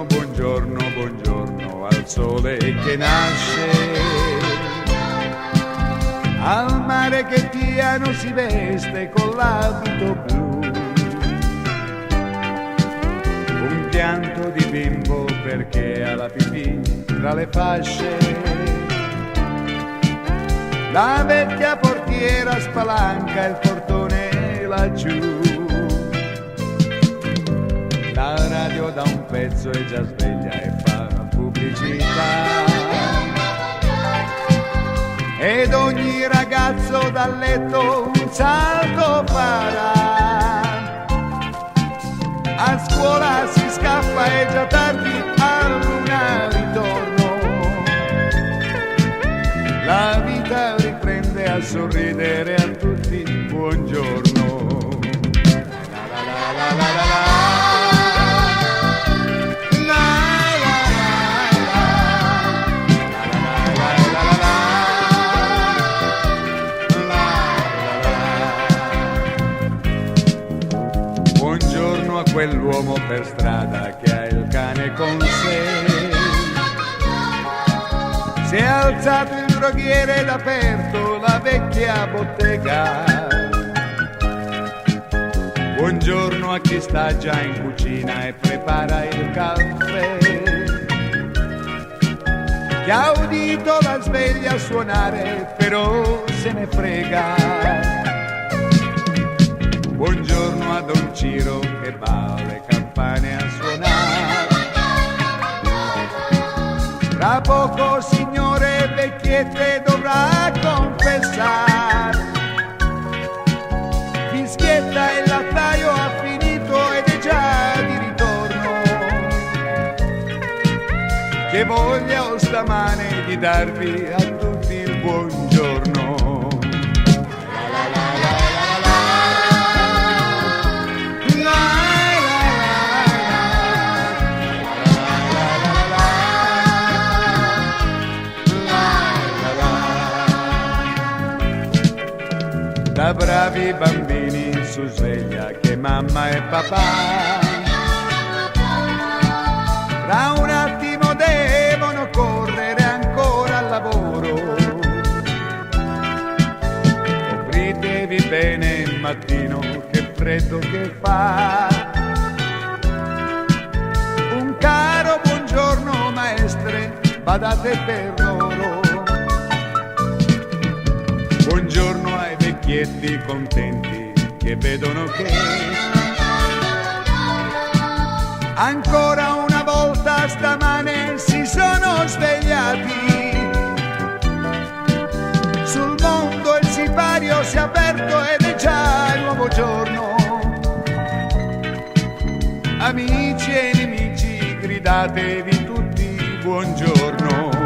Buongiorno, buongiorno, buongiorno al sole che nasce, al mare che piano si veste con l'abito blu, un pianto di bimbo perché ha la pipì tra le fasce, la vecchia portiera spalanca il portone laggiù, la radio da un pezzo è già sveglia e fa pubblicità, ed ogni ragazzo dal letto un salto farà. A scuola si scappa, è già tardi, a luna ritorno. La vita riprende a sorridere a tutti, buongiorno. La la la la la la la. Buongiorno a quell'uomo per strada che ha il cane con sé. Si è alzato il droghiere ed aperto la vecchia bottega. Buongiorno a chi sta già in cucina e prepara il caffè, che ha udito la sveglia suonare però se ne frega. Buongiorno a Don Ciro che va le campane a suonare. Tra poco, signore vecchiette, dovrà confessare. Fischietta e il lattaio ha finito ed è già di ritorno. Che voglia ho stamane di darvi a tutti il buongiorno. Da bravi bambini su sveglia che mamma e papà tra un attimo devono correre ancora al lavoro. Copritevi bene il mattino, che freddo che fa. Un caro buongiorno maestre, badate per loro. Buongiorno ai vecchietti contenti che vedono che ancora una volta stamane si sono svegliati. Sul mondo il sipario si è aperto ed è già il nuovo giorno. Amici e nemici, gridatevi tutti buongiorno.